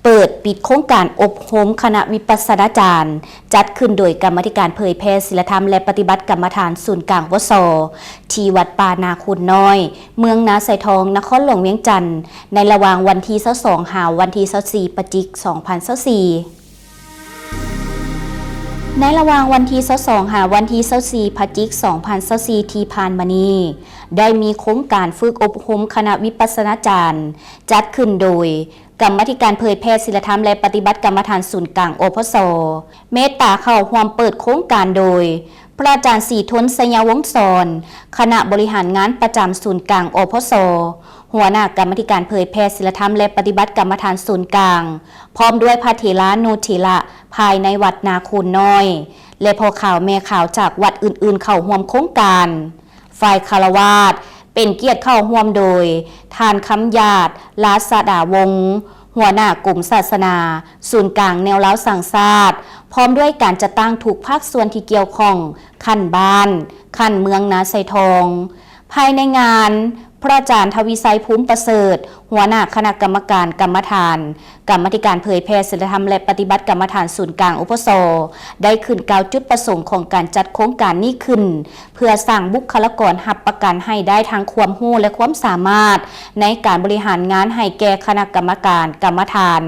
เปิดปิดโครงการอบรมคณะวิปัสสนาจารย์จัดขึ้นโดยกรรมาธิการเผยแพร่ศีลธรรมและปฏิบัติกรรมฐานศูนย์กลางวสที่วัดป่านาคูนน้อยเมืองนาไซทองนครหลวงเวียงจันทน์ในระหว่างวันที่22 หาวันที่24 พฤศจิกายน 2024ในระหว่างวันที่22 หาวันที่24 พฤศจิกายน 2024ที่ผ่านมานี้ได้มีโครงการฝึกอบรมคณะวิปัสสนาจารย์จัดขึ้นโดยกรรมาธิการเผยแพร่ศีลธรรมและปฏิบัติกรรมฐานศูนย์กลางอพส.เมตตาเข้าร่วมเปิดโครงการโดยพระอาจารย์ศรีทน สยวงศ์สอนคณะบริหารงานประจำศูนย์กลางอพส.หัวหน้ากรรมาธิการเผยแพร่ศีลธรรมและปฏิบัติกรรมฐานศูนย์กลางพร้อมด้วยพระเถระนุเถระภายในวัดนาคูนน้อยและพ่อข่าวแม่ข่าวจากวัดอื่นๆเข้าร่วมโครงการฝ่ายคฤหัสถ์เป็นเกียรติเข้าร่วมโดยท่านคำญาติลาสดาวงศ์หัวหน้ากลุ่มศาสนาศูนย์กลางแนวเล้าสังศาสตร์พร้อมด้วยการจัดตั้งทุกภาคส่วนที่เกี่ยวข้องขั้นบ้านขั้นเมืองนาไซทองภายในงานพระอาจารย์ทวีไซภูมิประเสริฐหัวหน้าคณะกรรมการกรรมฐานกรรมาธิการเผยแพร่ศีลธรรมและปฏิบัติกรรมฐานศูนย์กลางอพส.ได้ขึ้นกล่าวจุดประสงค์ของการจัดโครงการนี้ขึ้นเพื่อสร้างบุคลากรรับประกันให้ได้ทั้งความรู้และความสามารถในการบริหารงานให้แก่คณะกรรมการกรรมฐาน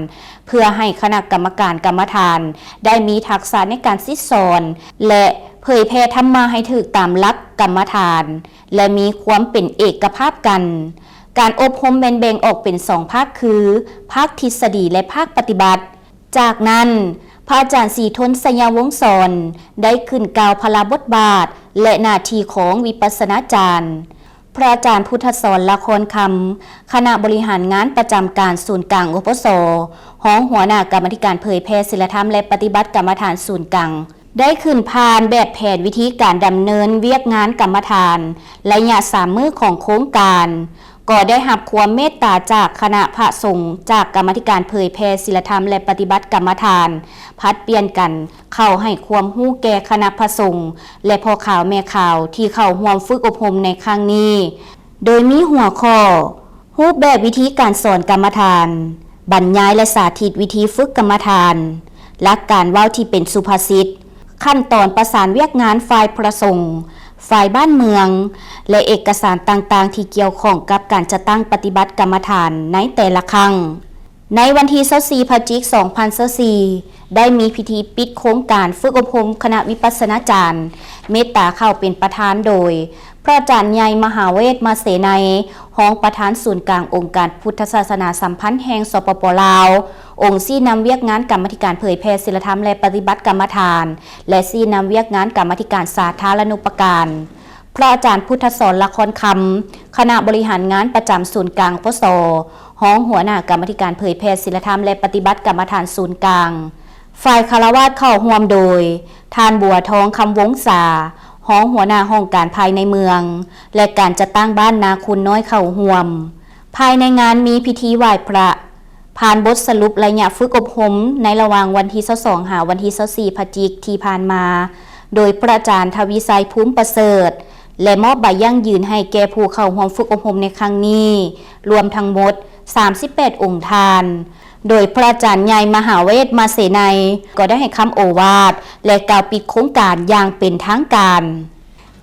เพื่อให้คณะกรรมการกรรมฐานได้มีทักษะในการสิสอนและเผยแพร่ธรรมะให้ถูกตามหลักกรรมฐานและมีความเป็นเอกภาพกันการอบรมแบ่งออกเป็น2 ภาคคือภาคทฤษฎีและภาคปฏิบัติจากนั้นพระอาจารย์ศรีทน สยวงศ์สอนได้ขึ้นกล่าวพระบทบาทและหน้าที่ของวิปัสสนาจารย์พระอาจารย์พุทธสอนละครคำคณะบริหารงานประจำการศูนย์กลางอพส.ห้องหัวหน้ากรรมาธิการเผยแพร่ศีลธรรมและปฏิบัติกรรมฐานศูนย์กลางได้ขึ้นผ่านแบบแผนวิธีการดำเนินเวียกงานกรรมฐานระยะ3 มื้อของโครงการก็ได้รับความเมตตาจากคณะพระสงฆ์จากกรรมาธิการเผยแพร่ศีลธรรมและปฏิบัติกรรมฐานพัดเปลี่ยนกันเข้าให้ความรู้แก่คณะพระสงฆ์และพ่อข่าวแม่ข่าวที่เข้าร่วมฝึกอบรมในครั้งนี้โดยมีหัวข้อรูปแบบวิธีการสอนกรรมฐานบรรยายและสาธิตวิธีฝึกกรรมฐานหลักการเว้าที่เป็นสุภาษิตขั้นตอนประสานเวียกงานฝ่ายพระสงฆ์ฝ่ายบ้านเมืองและเอกสารต่างๆที่เกี่ยวข้องกับการจัดตั้งปฏิบัติกรรมฐานในแต่ละครั้งในวันที่24 พฤศจิกายน 2024ได้มีพิธีปิดโครงการฝึกอบรมคณะวิปัสสนาจารย์เมตตาเข้าเป็นประธานโดยพระอาจารย์ใหญ่มหาเวท มาเสนัยรองประธานศูนย์กลางองค์การพุทธศาสนาสัมพันธ์แห่งสปป.ลาวองค์ซี่นำเวียกงานกรรมาธิการเผยแพร่ศีลธรรมและปฏิบัติกรรมฐานและซี่นำเวียกงานกรรมาธิการสาธารณูปการพระอาจารย์พุทธสอนละครคำคณะบริหารงานประจำศูนย์กลางปส.ห้องหัวหน้ากรรมาธิการเผยแพร่ศีลธรรมและปฏิบัติกรรมฐานศูนย์กลางฝ่ายคฤหัสถ์เข้าร่วมโดยท่านบัวทองคำวงศาห้องหัวหน้าห้องการภายในเมืองและการจัดตั้งบ้านนาคุณน้อยเข้าร่วมภายในงานมีพิธีไหว้พระผ่านบทสรุประยะฝึกอบรมในระหว่างวันที่22 หาวันที่24 พฤศจิกายนที่ผ่านมาโดยพระอาจารย์ทวีไซภูมิประเสริฐและมอบใบยั่งยืนให้แก่ผู้เข้าร่วมฝึกอบรมในครั้งนี้รวมทั้งหมด38 องค์ทานโดยพระอาจารย์ใหญ่มหาเวท มาเสนัยก็ได้ให้คำโอวาทและกล่าวปิดโครงการอย่างเป็นทางการ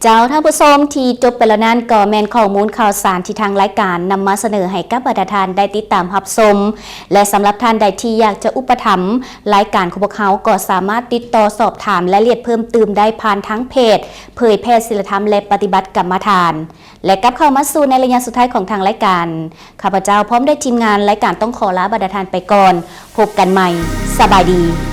เจ้าท่านผู้ชมที่จบไปแล้วนั้นก็แม่นข้อมูลข่าวสารที่ทางรายการนำมาเสนอให้กับบรรดาท่านได้ติดตามรับชมและสำหรับท่านใดที่อยากจะอุปถัมภ์รายการของพวกเขาก็สามารถติดต่อสอบถามและรายละเอียดเพิ่มเติมได้ผ่านทั้งเพจเผยแพร่ศีลธรรมและปฏิบัติกรรมฐานและกลับเข้ามาสู่ในระยะสุดท้ายของทางรายการข้าพเจ้าพร้อมได้ทีมงานรายการต้องขอลาบรรดาท่านไปก่อนพบกันใหม่สบายดี